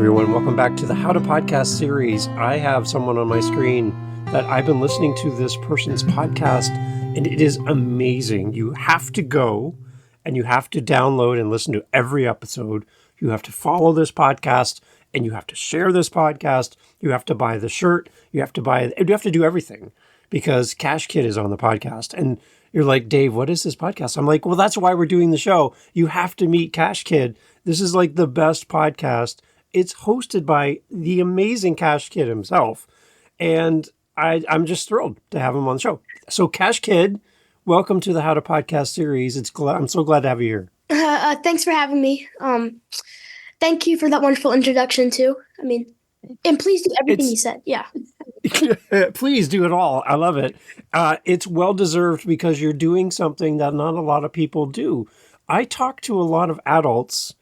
everyone. Welcome back to the How to Podcast series. I have someone on my screen that I've been listening to this person's podcast, and it is amazing. You have to go and you have to download and listen to every episode. You have to follow this podcast and you have to share this podcast. You have to buy the shirt. You have to do everything because Cash Kid is on the podcast. And you're like, Dave, what is this podcast? I'm like, well, that's why we're doing the show. You have to meet Cash Kid. This is like the best podcast. It's hosted by the amazing Cash Kid himself. And I'm just thrilled to have him on the show. So Cash Kid, welcome to the How to Podcast series. I'm so glad to have you here. Thanks for having me. Thank you for that wonderful introduction too. And please do everything you said. Yeah. Please do it all. I love it. It's well-deserved because you're doing something that not a lot of people do. I talk to a lot of adults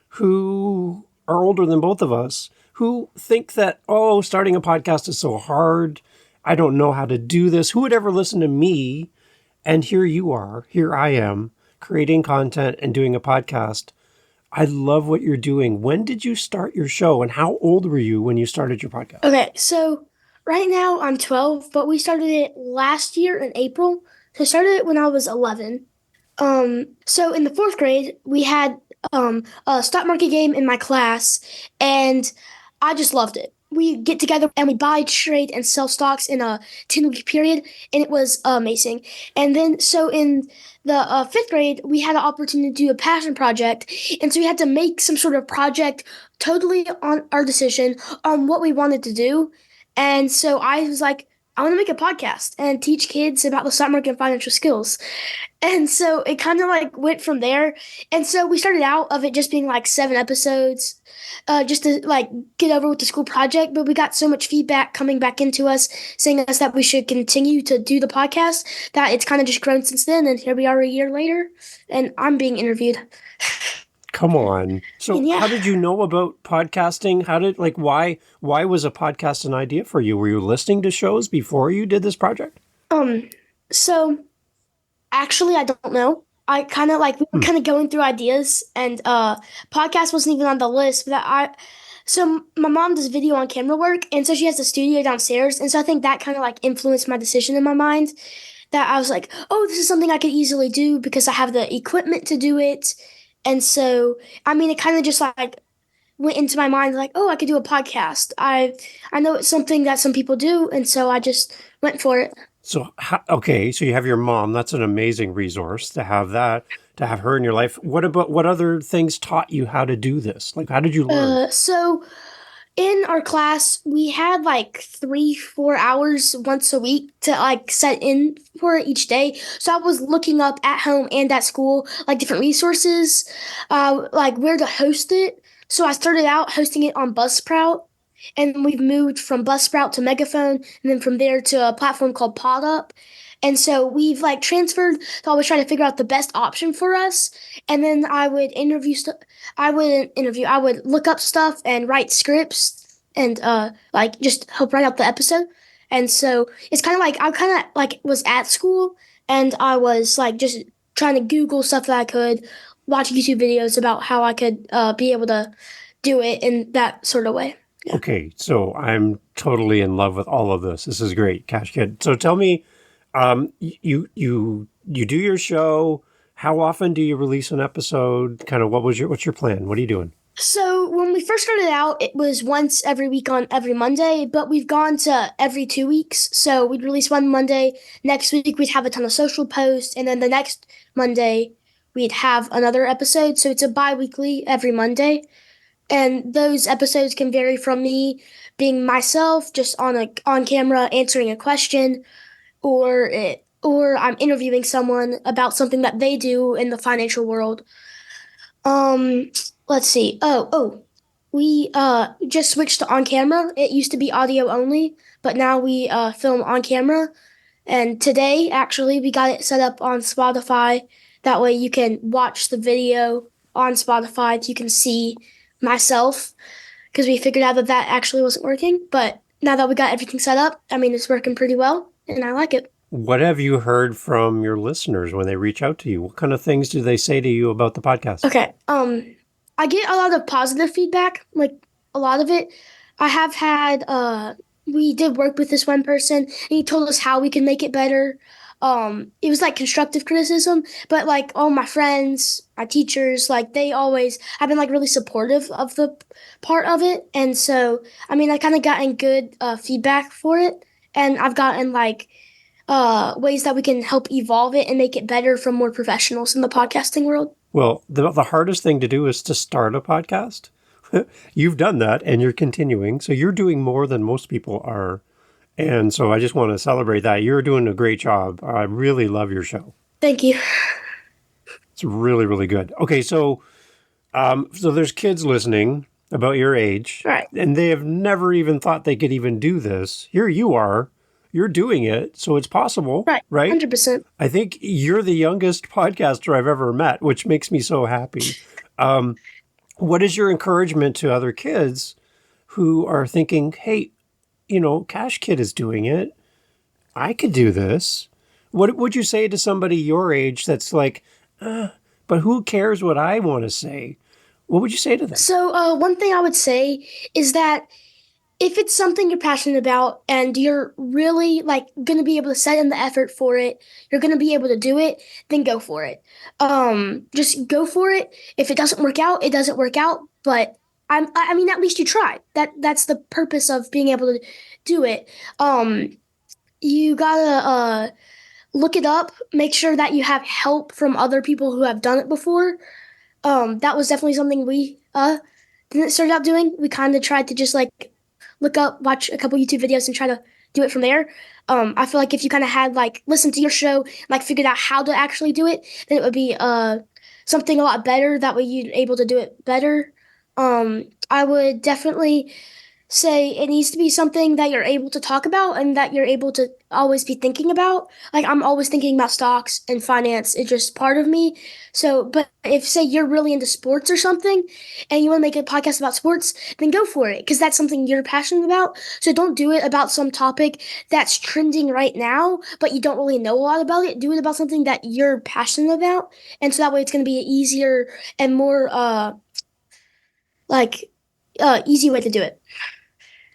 who are older than both of us who think that, starting a podcast is so hard. I don't know how to do this. Who would ever listen to me? And here you are. Here I am creating content and doing a podcast. I love what you're doing. When did you start your show and how old were you when you started your podcast? Okay, so right now I'm 12, but we started it last year in April. So I started it when I was 11. So in the fourth grade, we had a stock market game in my class, and I just loved it. We get together and we buy, trade, and sell stocks in a 10-week period, and it was amazing. And then, so in the fifth grade, we had an opportunity to do a passion project, and so we had to make some sort of project totally on our decision on what we wanted to do. And so I was like, I want to make a podcast and teach kids about the stock market and financial skills. And so it kind of like went from there. And so we started out of it just being like 7 episodes, just to like get over with the school project. But we got so much feedback coming back into us, saying us that we should continue to do the podcast, that it's kind of just grown since then. And here we are a year later, and I'm being interviewed. Come on. So How did you know about podcasting? Why was a podcast an idea for you? Were you listening to shows before you did this project? So actually, I don't know. I kind of we were kind of going through ideas, and podcast wasn't even on the list. So my mom does video on camera work, and so she has a studio downstairs, and so I think that kind of influenced my decision in my mind. That I was like, oh, this is something I could easily do because I have the equipment to do it. And so, it kind of just went into my mind I could do a podcast. I know it's something that some people do, and so I just went for it. So you have your mom. That's an amazing resource to have to have her in your life. What other things taught you how to do this? How did you learn? So in our class, we had 3-4 hours once a week to set in for each day. So I was looking up at home and at school, different resources, where to host it. So I started out hosting it on Buzzsprout, and we've moved from Buzzsprout to Megaphone, and then from there to a platform called PodUp. And so we've transferred to always try to figure out the best option for us. And then I would I would look up stuff and write scripts and just help write out the episode. And so it's kind of I was at school, and I was just trying to Google stuff that I could, watch YouTube videos about how I could be able to do it in that sort of way. Yeah. Okay, so I'm totally in love with all of this. This is great, Cash Kid. So tell me, you do your show. How often do you release an episode? Kind of what's your plan? What are you doing? So when we first started out, it was once every week on every Monday, but we've gone to every 2 weeks. So we'd release one Monday. Next week, we'd have a ton of social posts. And then the next Monday, we'd have another episode. So it's a bi-weekly every Monday. And those episodes can vary from me being myself, just on camera answering a question, or I'm interviewing someone about something that they do in the financial world. Let's see. We just switched to on camera. It used to be audio only, but now we film on camera. And today, actually, we got it set up on Spotify. That way you can watch the video on Spotify. You can see myself, because we figured out that actually wasn't working. But now that we got everything set up, it's working pretty well, and I like it. What have you heard from your listeners when they reach out to you? What kind of things do they say to you about the podcast? Okay. I get a lot of positive feedback. a lot of it. I have had we did work with this one person and he told us how we can make it better. It was like constructive criticism, but like all my friends, my teachers, like they always have been like really supportive of the part of it. And so, I mean, I kind of gotten good feedback for it, and I've gotten like ways that we can help evolve it and make it better from more professionals in the podcasting world. Well, the hardest thing to do is to start a podcast. You've done that and you're continuing. So you're doing more than most people are. And so I just want to celebrate that. You're doing a great job. I really love your show. Thank you. It's really, really good. Okay, so there's kids listening about your age, Right. and they have never even thought they could even do this. Here you are. You're doing it, so it's possible, Right. right? 100%. I think you're the youngest podcaster I've ever met, which makes me so happy. What is your encouragement to other kids who are thinking, hey, Cash Kid is doing it. I could do this. What would you say to somebody your age that's like, but who cares what I want to say? What would you say to them? So, one thing I would say is that if it's something you're passionate about and you're really like going to be able to set in the effort for it, you're going to be able to do it, then go for it. Just go for it. If it doesn't work out, it doesn't work out. But I mean, at least you tried. That's the purpose of being able to do it. You gotta look it up. Make sure that you have help from other people who have done it before. That was definitely something we didn't start out doing. We kind of tried to just like look up, watch a couple YouTube videos, and try to do it from there. I feel like if you kind of had like listened to your show, like figured out how to actually do it, then it would be something a lot better. That way you'd able to do it better. I would definitely say it needs to be something that you're able to talk about and that you're able to always be thinking about. Like I'm always thinking about stocks and finance. It's just part of me. So, but if say you're really into sports or something and you want to make a podcast about sports, then go for it because that's something you're passionate about. So don't do it about some topic that's trending right now, but you don't really know a lot about it. Do it about something that you're passionate about. And so that way it's going to be an easier and more like easy way to do it.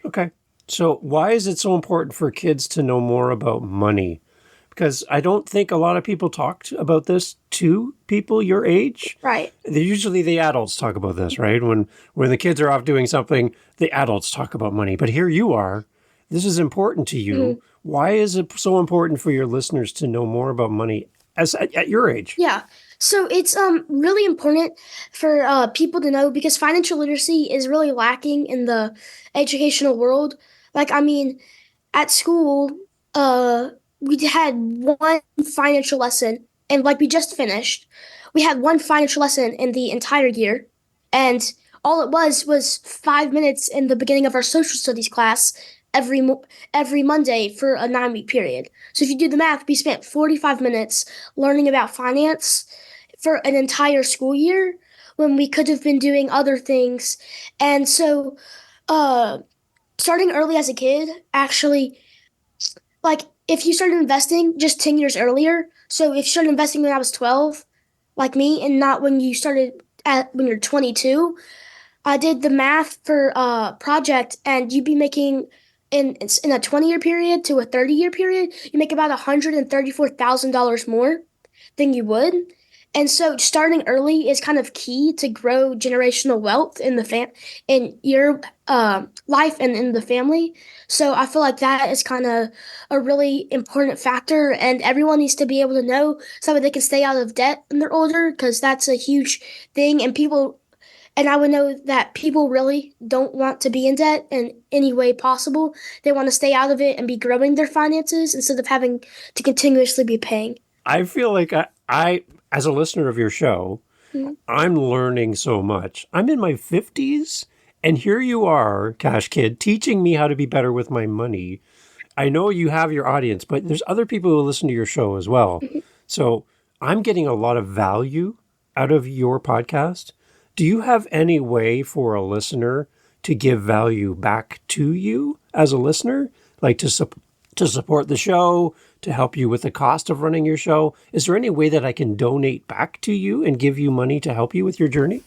Okay. So why is it so important for kids to know more about money? Because I don't think a lot of people talk about this to people your age. Right. Usually the adults talk about this, right? When the kids are off doing something, the adults talk about money. But here you are. This is important to you. Mm-hmm. Why is it so important for your listeners to know more about money at your age? Yeah. So it's really important for people to know because financial literacy is really lacking in the educational world. Like, I mean, at school, we had one financial lesson, and like we just finished, we had one financial lesson in the entire year, and all it was 5 minutes in the beginning of our social studies class every Monday for a 9-week period. So if you do the math, we spent 45 minutes learning about finance for an entire school year when we could have been doing other things. And so starting early as a kid, actually, like if you started investing just 10 years earlier, so if you started investing when I was 12, like me, and not when you started when you're 22, I did the math for project, and you'd be making in a 20-year period to a 30-year period, you make about $134,000 more than you would. And so starting early is kind of key to grow generational wealth in in your life and in the family. So I feel like that is kind of a really important factor, and everyone needs to be able to know so that they can stay out of debt when they're older, because that's a huge thing. And I would know that people really don't want to be in debt in any way possible. They want to stay out of it and be growing their finances instead of having to continuously be paying. I feel like I as a listener of your show, Mm-hmm. I'm learning so much. I'm in my 50s, and here you are, Cash Kid, teaching me how to be better with my money. I know you have your audience, but there's other people who listen to your show as well. Mm-hmm. So I'm getting a lot of value out of your podcast. Do you have any way for a listener to give value back to you as a listener, like to support the show, to help you with the cost of running your show? Is there any way that I can donate back to you and give you money to help you with your journey?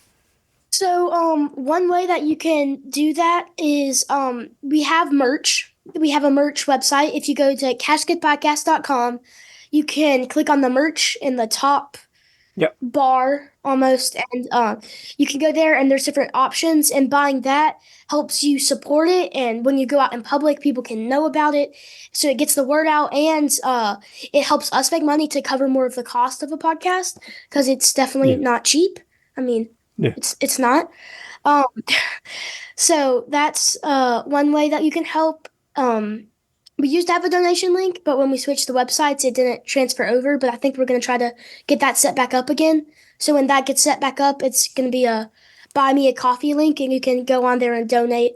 So, one way that you can do that is we have merch. We have a merch website. If you go to cashgoodpodcast.com, you can click on the merch in the top Yep. bar almost, and you can go there and there's different options, and buying that helps you support it, and when you go out in public people can know about it, so it gets the word out, and it helps us make money to cover more of the cost of a podcast because it's definitely Yeah. not cheap. I mean, Yeah. it's not. um so that's one way that you can help. We used to have a donation link, but when we switched the websites, it didn't transfer over. But I think we're going to try to get that set back up again. So when that gets set back up, it's going to be a buy me a coffee link, and you can go on there and donate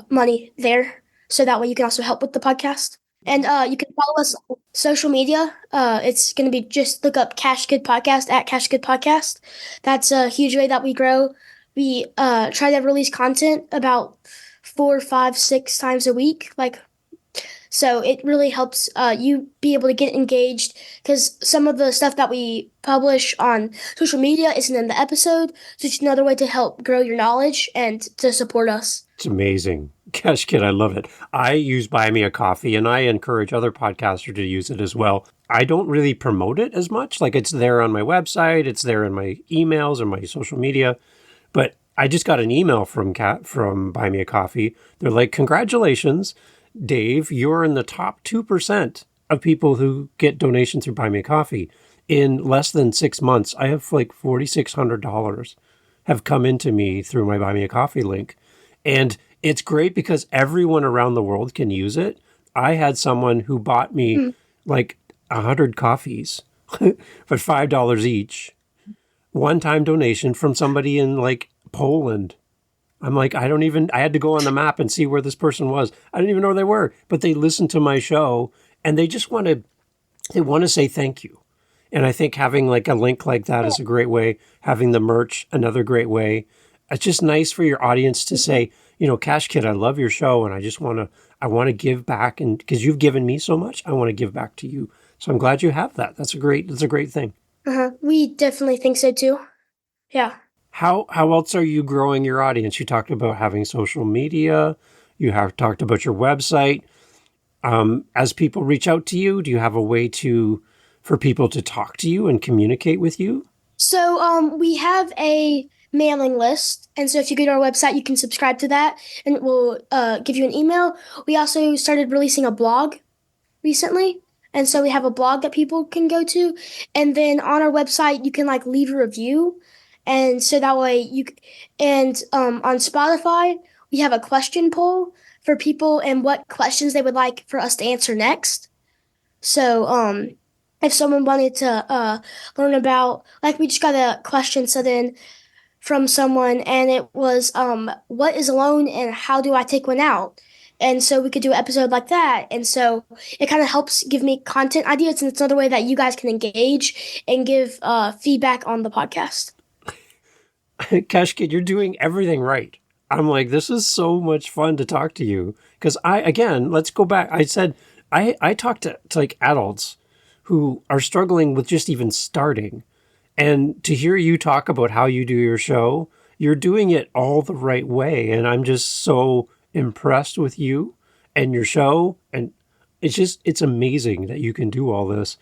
money there. So that way you can also help with the podcast. And you can follow us on social media. It's going to be just look up Cash Good Podcast at Cash Good Podcast. That's a huge way that we grow. We try to release content about 4, 5, 6 times a week, like, so it really helps you be able to get engaged because some of the stuff that we publish on social media isn't in the episode. So it's another way to help grow your knowledge and to support us. It's amazing. Cash Kid, I love it. I use Buy Me a Coffee, and I encourage other podcasters to use it as well. I don't really promote it as much. Like, it's there on my website, it's there in my emails or my social media. But I just got an email from Buy Me a Coffee. They're like, "Congratulations, Dave, you're in the top 2% of people who get donations through Buy Me a Coffee. In less than 6 months, I have like $4,600 have come into me through my Buy Me a Coffee link." And it's great because everyone around the world can use it. I had someone who bought me Mm. like 100 coffees for $5 each. One time donation from somebody in like Poland. I'm like, I had to go on the map and see where this person was. I didn't even know where they were, but they listened to my show and they want to say thank you. And I think having like a link like that is a great way. Having the merch, another great way. It's just nice for your audience to say, Cash Kid, I love your show, and I want to give back, and because you've given me so much, I want to give back to you. So I'm glad you have that. That's a great thing. We definitely think so too. Yeah. How else are you growing your audience? You talked about having social media. You have talked about your website. As people reach out to you, do you have a way for people to talk to you and communicate with you? So we have a mailing list, and so if you go to our website, you can subscribe to that, and it will give you an email. We also started releasing a blog recently. And so we have a blog that people can go to. And then on our website, you can like leave a review. And so that way and on Spotify, we have a question poll for people and what questions they would like for us to answer next. So, if someone wanted to learn about, like, we just got a question sent in from someone, and it was, what is a loan and how do I take one out? And so we could do an episode like that. And so it kind of helps give me content ideas, and it's another way that you guys can engage and give feedback on the podcast. Cash Kid, you're doing everything right. I'm like, this is so much fun to talk to you. Because let's go back. I said, I talk to like adults who are struggling with just even starting. And to hear you talk about how you do your show, you're doing it all the right way. And I'm just so impressed with you and your show. And it's amazing that you can do all this.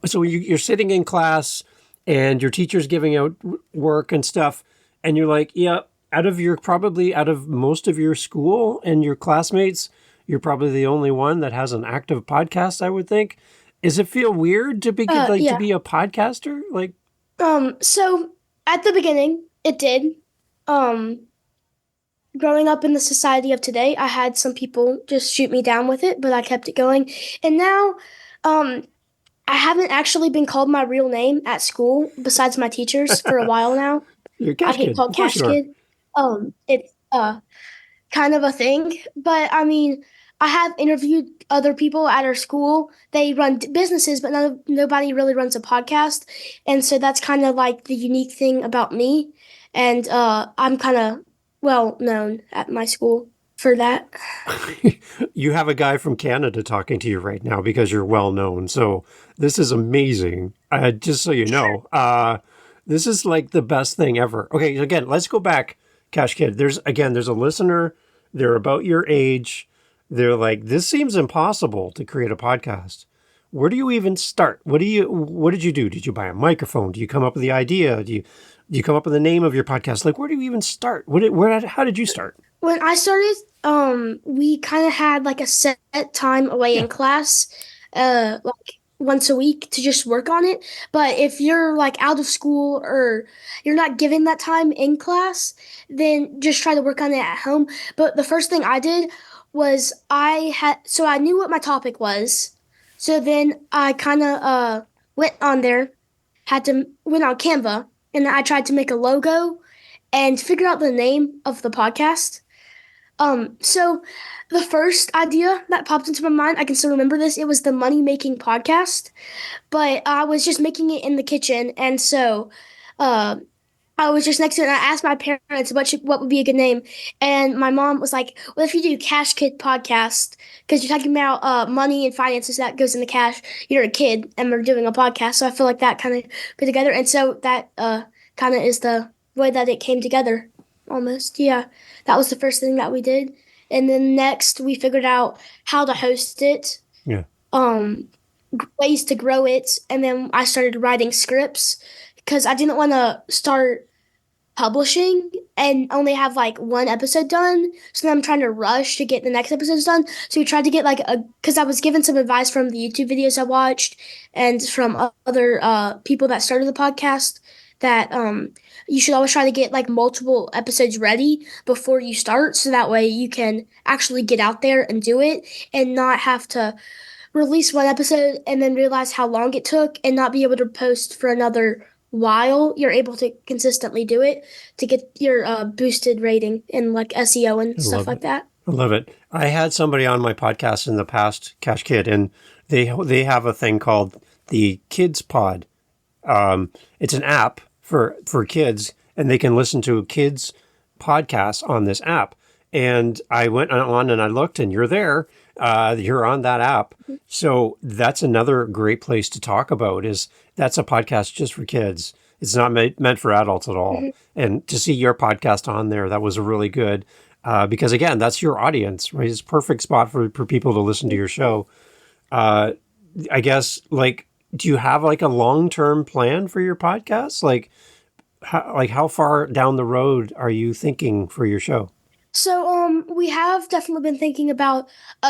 So you're sitting in class and your teacher's giving out work and stuff. And you're like, yeah, out of most of your school and your classmates, you're probably the only one that has an active podcast, I would think. Does it feel weird to be to Yeah. be a podcaster? Like, So at the beginning, it did. Um, Growing up in the society of today, I had some people just shoot me down with it, but I kept it going. And now, um, I haven't actually been called my real name at school besides my teachers for a while now. you're a I cash get kid. called Of course Cash you are. Kid. It's kind of a thing, but I mean, I have interviewed other people at our school. They run businesses, but nobody really runs a podcast, and so that's kind of like the unique thing about me. And I'm kind of well known at my school for that. You have a guy from Canada talking to you right now because you're well known. So this is amazing. Just so you know. This is like the best thing ever. Okay, again, let's go back, Cash Kid. There's a listener. They're about your age. They're like, this seems impossible to create a podcast. Where do you even start? What did you do? Did you buy a microphone? Do you come up with the idea? Do you come up with the name of your podcast? Like, where do you even start? How did you start? When I started, we kind of had like a set time away Yeah. in class, like once a week to just work on it. But if you're like out of school or you're not given that time in class, then just try to work on it at home. But the first thing I did was so I knew what my topic was. So then I kind of went on there, went on Canva, and I tried to make a logo and figure out the name of the podcast. So the first idea that popped into my mind, I can still remember this. It was the money making podcast, but I was just making it in the kitchen, and so uh, I was just next to it. And I asked my parents what would be a good name, and my mom was like, "Well, if you do Cash Kid podcast, because you're talking about money and finances that goes into cash. You're a kid, and we're doing a podcast, so I feel like that kind of put together, and so that kind of is the way that it came together, almost. Yeah, that was the first thing that we did, and then next we figured out how to host it, Yeah. um, ways to grow it, and then I started writing scripts because I didn't want to start publishing and only have like one episode done. So then I'm trying to rush to get the next episodes done. So we tried to get because I was given some advice from the YouTube videos I watched and from other people that started the podcast that you should always try to get like multiple episodes ready before you start. So that way you can actually get out there and do it and not have to release one episode and then realize how long it took and not be able to post for another while you're able to consistently do it to get your boosted rating in like SEO and I stuff love like it. that. I love it. I had somebody on my podcast in the past, Cash Kid, and they have a thing called the Kids Pod. It's an app for kids, and they can listen to kids podcasts on this app. And I went on and I looked, and you're there. You're on that app. So that's another great place to talk about is that's a podcast just for kids. It's not meant for adults at all. Mm-hmm. And to see your podcast on there, that was really good. Because again, that's your audience, right? It's a perfect spot for people to listen to your show. I guess, like, do you have like a long-term plan for your podcast? How far down the road are you thinking for your show? So we have definitely been thinking about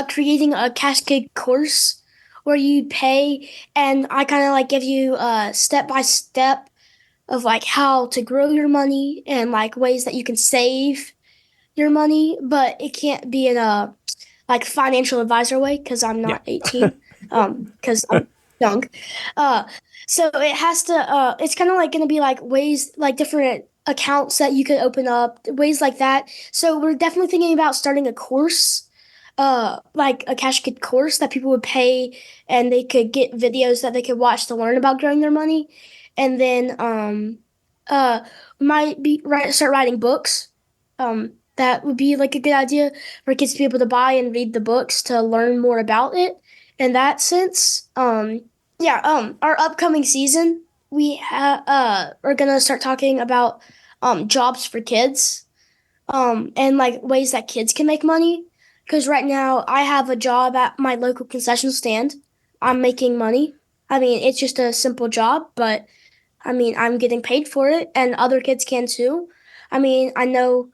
creating a Cascade course where you pay and I kind of like give you step by step of like how to grow your money and like ways that you can save your money, but it can't be in a like financial advisor way because I'm Yeah. not 18, because I'm young. Uh, so it has to. It's kind of like going to be like ways like different accounts that you could open up, ways like that. So we're definitely thinking about starting a course. Like a cash kid course that people would pay and they could get videos that they could watch to learn about growing their money. And then uh might be start writing books. That would be like a good idea for kids to be able to buy and read the books to learn more about it. In that sense, yeah, our upcoming season, are gonna start talking about jobs for kids, and like ways that kids can make money. Because right now, I have a job at my local concession stand. I'm making money. I mean, it's just a simple job, but I mean, I'm getting paid for it, and other kids can too. I mean, I know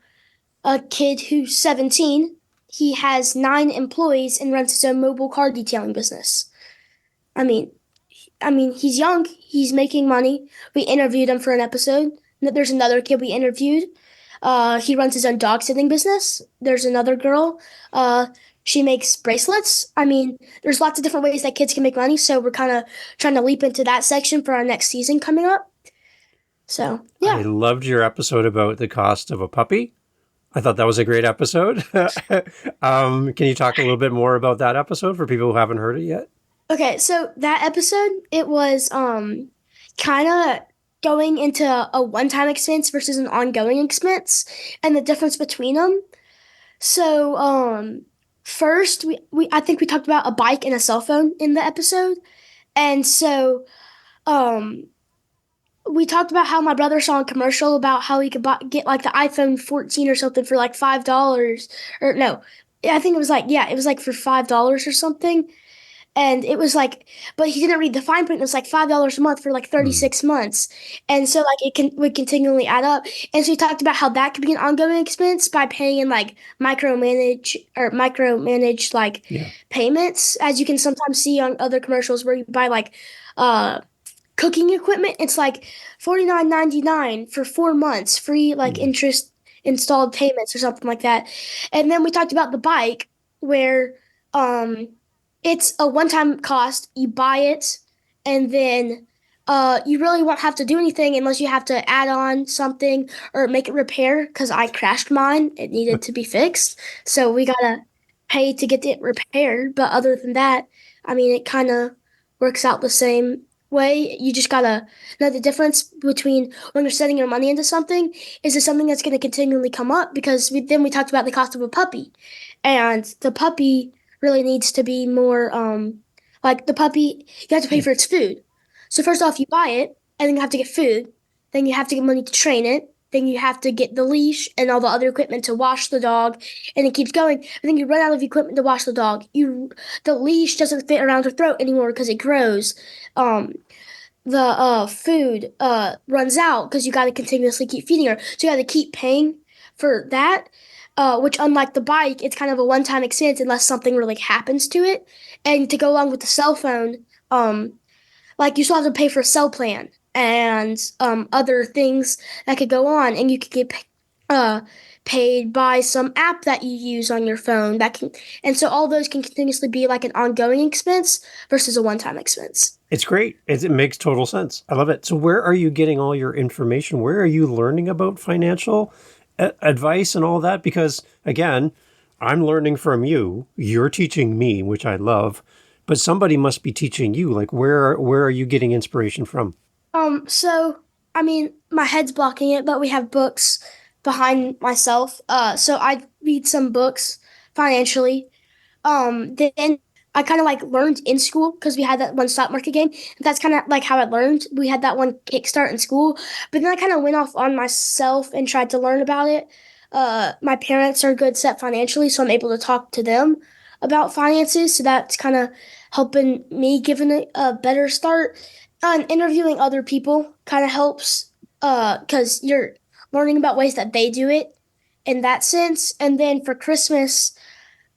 a kid who's 17. He has 9 employees and runs his own mobile car detailing business. I mean, he's young. He's making money. We interviewed him for an episode. There's another kid we interviewed. He runs his own dog sitting business. There's another girl. She makes bracelets. I mean, there's lots of different ways that kids can make money. So we're kind of trying to leap into that section for our next season coming up. So I yeah. loved your episode about the cost of a puppy. I thought that was a great episode. Can you talk a little bit more about that episode for people who haven't heard it yet? Okay, so that episode, it was kind of going into a one-time expense versus an ongoing expense and the difference between them. So first we I think we talked about a bike and a cell phone in the episode. And so um we talked about how my brother saw a commercial about how he could get like the iPhone 14 or something for like $5, or no, I think it was like, yeah, it was like for $5 or something. And it was like, but he didn't read the fine print. It was like $5 a month for like Hmm. 36 months. And so like it can would continually add up. And so he talked about how that could be an ongoing expense by paying in like micromanage like Yeah. payments, as you can sometimes see on other commercials where you buy like uh cooking equipment. It's like 49.99 for 4 months, free like Hmm. interest installed payments or something like that. And then we talked about the bike where um it's a one-time cost. You buy it and then you really won't have to do anything unless you have to add on something or make it repair because I crashed mine. It needed to be fixed. So we gotta pay to get it repaired. But other than that, I mean, it kind of works out the same way. You just gotta know the difference between when you're setting your money into something. Is it something that's going to continually come up? Because then we talked about the cost of a puppy, and the puppy really needs to be more like the puppy. You have to pay Yeah. for its food. So first off, you buy it, and then you have to get food. Then you have to get money to train it. Then you have to get the leash and all the other equipment to wash the dog, and it keeps going. But then you run out of equipment to wash the dog. The leash doesn't fit around her throat anymore because it grows. Um, the food runs out because you got to continuously keep feeding her. So you got to keep paying for that. Which, unlike the bike, it's kind of a one-time expense unless something really happens to it. And to go along with the cell phone, um, like you still have to pay for a cell plan and other things that could go on, and you could get uh, paid by some app that you use on your phone that can, and so all those can continuously be like an ongoing expense versus a one-time expense. It's great. It makes total sense. I love it. So, where are you getting all your information? Where are you learning about financial advice and all that? Because, again, I'm learning from you. You're teaching me, which I love, but somebody must be teaching you. Like, where are you getting inspiration from? So I mean, my head's blocking it, but we have books behind myself. So I read some books financially. Then I kind of like learned in school because we had that one stock market game. That's kind of like how I learned. We had that one kickstart in school, but then I kind of went off on myself and tried to learn about it. My parents are good set financially, so I'm able to talk to them about finances. So that's kind of helping me giving it a better start. And interviewing other people kind of helps because you're learning about ways that they do it in that sense. And then for Christmas,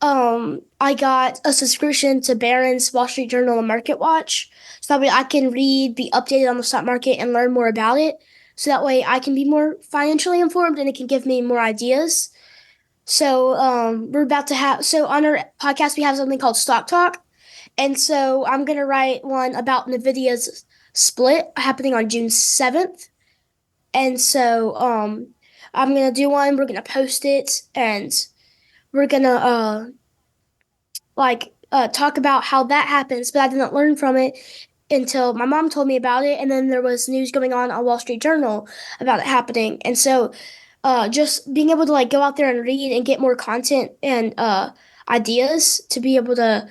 I got a subscription to Barron's Wall Street Journal and Market Watch. So that way I can be updated on the stock market and learn more about it. So that way I can be more financially informed and it can give me more ideas. So we're about to have so on our podcast we have something called Stock Talk. And so I'm gonna write one about Nvidia's split happening on June 7th. And so I'm gonna do one, we're gonna post it, and we're gonna talk about how that happens, but I didn't learn from it until my mom told me about it, and then there was news going on Wall Street Journal about it happening, and so just being able to like go out there and read and get more content and ideas to be able to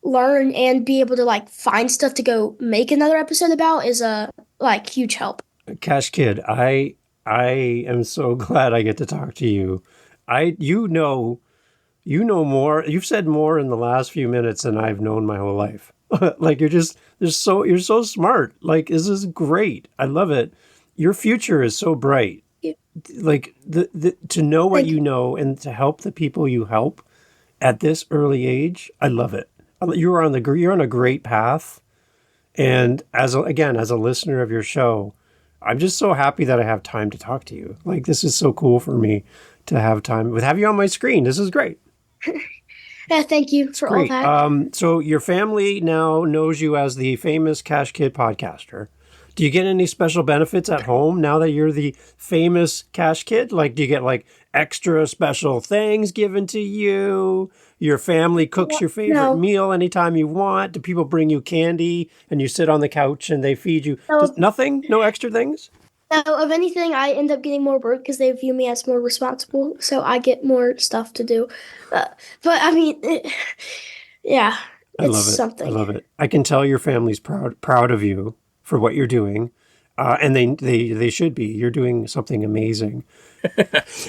learn and be able to like find stuff to go make another episode about is a like huge help. Cash Kid, I am so glad I get to talk to you. I you know more. You've said more in the last few minutes than I've known my whole life. Like you're so smart. Like this is great. I love it. Your future is so bright. Like the to know what Thank you you. know and to help the people you help at this early age, I love it. You're on a great path. And again, as a listener of your show, I'm just so happy that I have time to talk to you. Like this is so cool for me to have time with have you on my screen. This is great. Yeah, thank you It's for all great. that. So your family now knows you as the famous Cash Kid podcaster. Do you get any special benefits at home now that you're the famous Cash Kid? Like, do you get like extra special things given to you? Your family cooks your favorite No, meal anytime you want? Do people bring you candy and you sit on the couch and they feed you? Just no, nothing? No extra things? no. Of anything, I end up getting more work because they view me as more responsible, so I get more stuff to do. Uh, but I mean, yeah, I it's love it. I something. love it. I can tell your family's proud of you for what you're doing. And they should be. You're doing something amazing.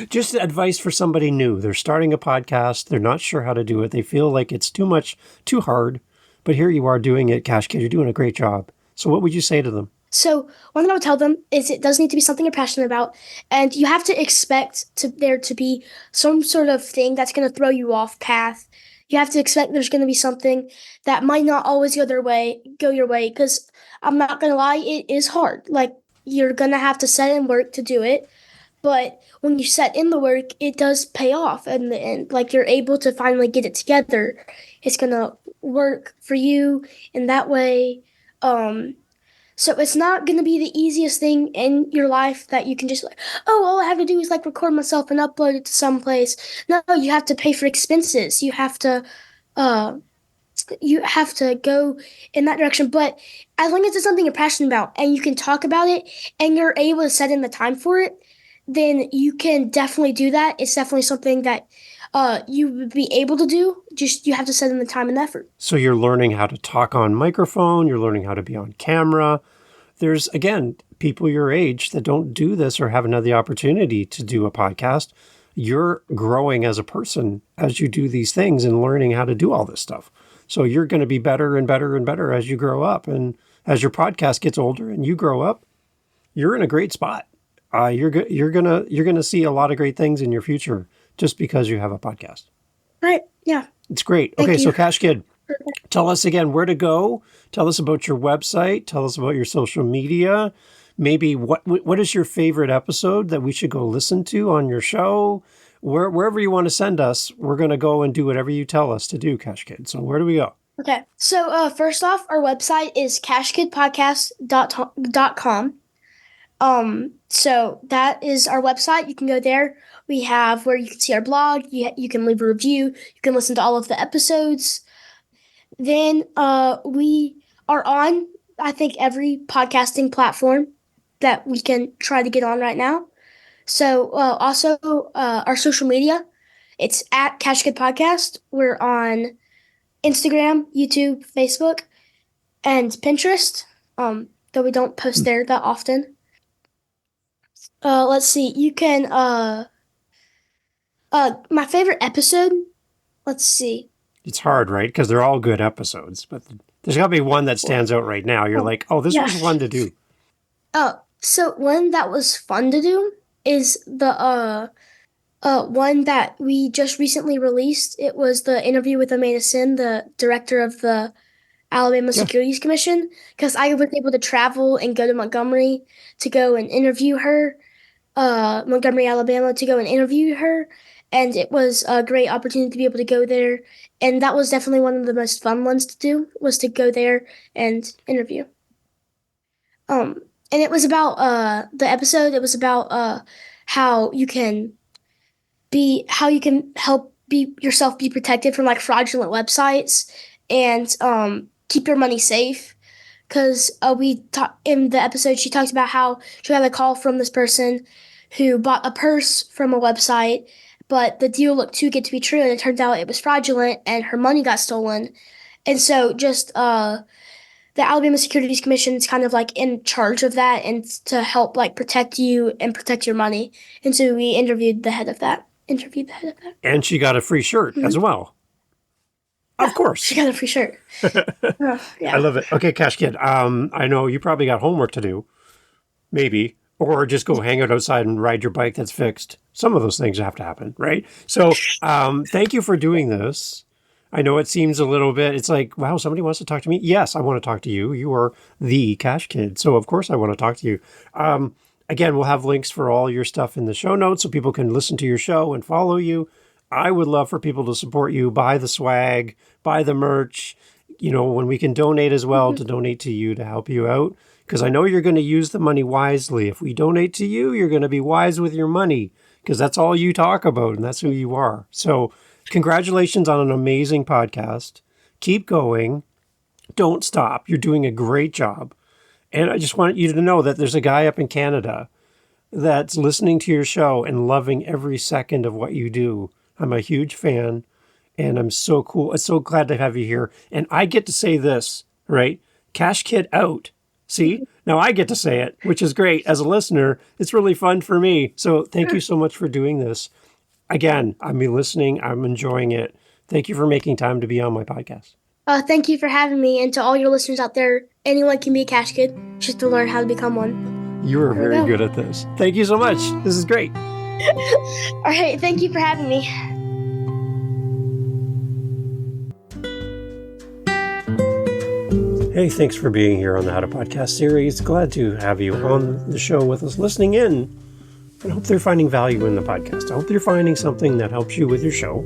Just advice for somebody new. They're starting a podcast. They're not sure how to do it. They feel like it's too much, too hard. But here you are doing it, Cash Kid. You're doing a great job. So what would you say to them? So one thing I would tell them is it does need to be something you're passionate about, and you have to expect there to be some sort of thing that's going to throw you off path. You have to expect there's going to be something that might not always go your way, because I'm not going to lie, it is hard. Like, you're going to have to set in work to do it, but when you set in the work, it does pay off in the end. Like, you're able to finally get it together. It's going to work for you in that way. So it's not going to be the easiest thing in your life that you can just like, oh, all I have to do is like record myself and upload it to someplace. No, you have to pay for expenses. Uh, you have to go in that direction. But as long as it's something you're passionate about and you can talk about it and you're able to set in the time for it, then you can definitely do that. It's definitely something that you would be able to do. Just you have to set in the time and effort. So you're learning how to talk on microphone. You're learning how to be on camera. There's, again, people your age that don't do this or haven't had the opportunity to do a podcast. You're growing as a person as you do these things and learning how to do all this stuff. So you're going to be better and better and better as you grow up. And as your podcast gets older and you grow up, you're in a great spot. You're gonna see a lot of great things in your future just because you have a podcast. Right. Yeah. It's great. Thank Okay, you. so Cash Kid, tell us again where to go. Tell us about your website. Tell us about your social media. Maybe what is your favorite episode that we should go listen to on your show? Wherever you want to send us, we're going to go and do whatever you tell us to do, Cash Kid. So where do we go? Okay. So first off, our website is cashkidpodcast.com. So that is our website. You can go there. We have where you can see our blog. You can leave a review. You can listen to all of the episodes. Then we are on, I think, every podcasting platform that we can try to get on right now. So also our social media, it's at Cash Kid Podcast. We're on Instagram, YouTube, Facebook, and Pinterest, though we don't post there that often. Let's see. You can my favorite episode. Let's see. It's hard, right? Because they're all good episodes, but there's got to be one that stands out right now. You're like, oh, this was fun to do. Oh, so one that was fun to do is the one that we just recently released. It was the interview with Amanda Sin, the director of the Alabama Securities Commission, because I was able to travel and go to Montgomery to go and interview her, Montgomery, Alabama, to go and interview her. And it was a great opportunity to be able to go there. And that was definitely one of the most fun ones to do, was to go there and interview. And it was about the episode. It was about how you can help yourself be protected from like fraudulent websites and keep your money safe. Because in the episode, she talked about how she got a call from this person who bought a purse from a website, but the deal looked too good to be true, and it turned out it was fraudulent, and her money got stolen. And so just the Alabama Securities Commission is kind of like in charge of that and to help like protect you and protect your money. And so we interviewed the head of that. And she got a free shirt as well. Of course. She got a free shirt. I love it. Okay, Cash Kid, I know you probably got homework to do, maybe, or just go hang out outside and ride your bike that's fixed. Some of those things have to happen, right? So thank you for doing this. I know it seems a little bit, it's like, wow, somebody wants to talk to me. Yes, I want to talk to you. You are the Cash Kid. So of course I want to talk to you. Again, we'll have links for all your stuff in the show notes so people can listen to your show and follow you. I would love for people to support you, buy the swag, buy the merch, when we can donate as well, to donate to you to help you out. Because I know you're going to use the money wisely. If we donate to you, you're going to be wise with your money, because that's all you talk about and that's who you are. So congratulations on an amazing podcast. Keep going. Don't stop. You're doing a great job. And I just want you to know that there's a guy up in Canada that's listening to your show and loving every second of what you do. I'm a huge fan, and I'm so glad to have you here. And I get to say this, right? Cash Kid out. See, now I get to say it, which is great. As a listener, it's really fun for me. So thank you so much for doing this. Again, I've been listening. I'm enjoying it. Thank you for making time to be on my podcast. Thank you for having me, and to all your listeners out there, anyone can be a cash kid, just to learn how to become one. You are very good at this. Thank you so much. This is great. All right, thank you for having me. Hey, thanks for being here on the How to Podcast series. Glad to have you on the show with us, listening in. I hope they're finding value in the podcast. I hope you're finding something that helps you with your show,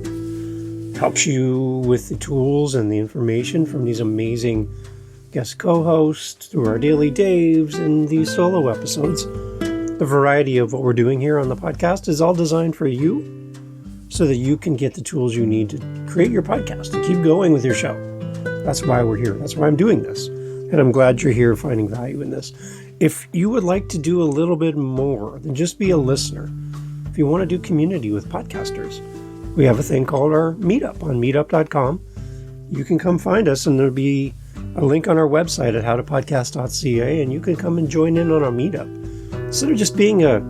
helps you with the tools and the information from these amazing guest co-hosts through our daily Daves and these solo episodes. The variety of what we're doing here on the podcast is all designed for you so that you can get the tools you need to create your podcast, to keep going with your show. That's why we're here. That's why I'm doing this. And I'm glad you're here finding value in this. If you would like to do a little bit more than just be a listener, if you want to do community with podcasters, we have a thing called our Meetup on meetup.com. You can come find us, and there'll be a link on our website at howtopodcast.ca, and you can come and join in on our Meetup. Instead of just being a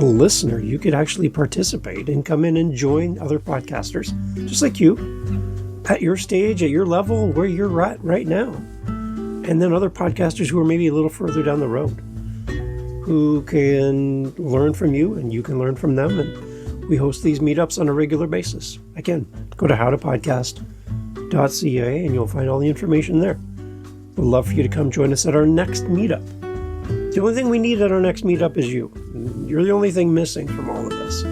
listener, you could actually participate and come in and join other podcasters, just like you, at your stage, at your level, where you're at right now. And then other podcasters who are maybe a little further down the road, who can learn from you and you can learn from them. And we host these meetups on a regular basis. Again, go to howtopodcast.ca and you'll find all the information there. We'd love for you to come join us at our next meetup. The only thing we need at our next meetup is you. You're the only thing missing from all of this.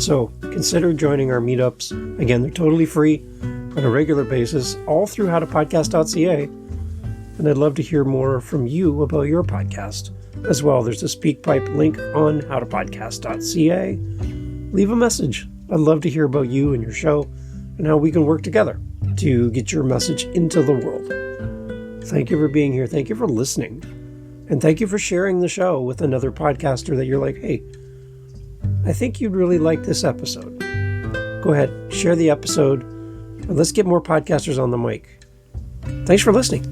So consider joining our meetups. Again, they're totally free on a regular basis, all through howtopodcast.ca. And I'd love to hear more from you about your podcast as well. There's a SpeakPipe link on howtopodcast.ca. Leave a message. I'd love to hear about you and your show and how we can work together to get your message into the world. Thank you for being here. Thank you for listening. And thank you for sharing the show with another podcaster that you're like, hey, I think you'd really like this episode. Go ahead, share the episode, and let's get more podcasters on the mic. Thanks for listening.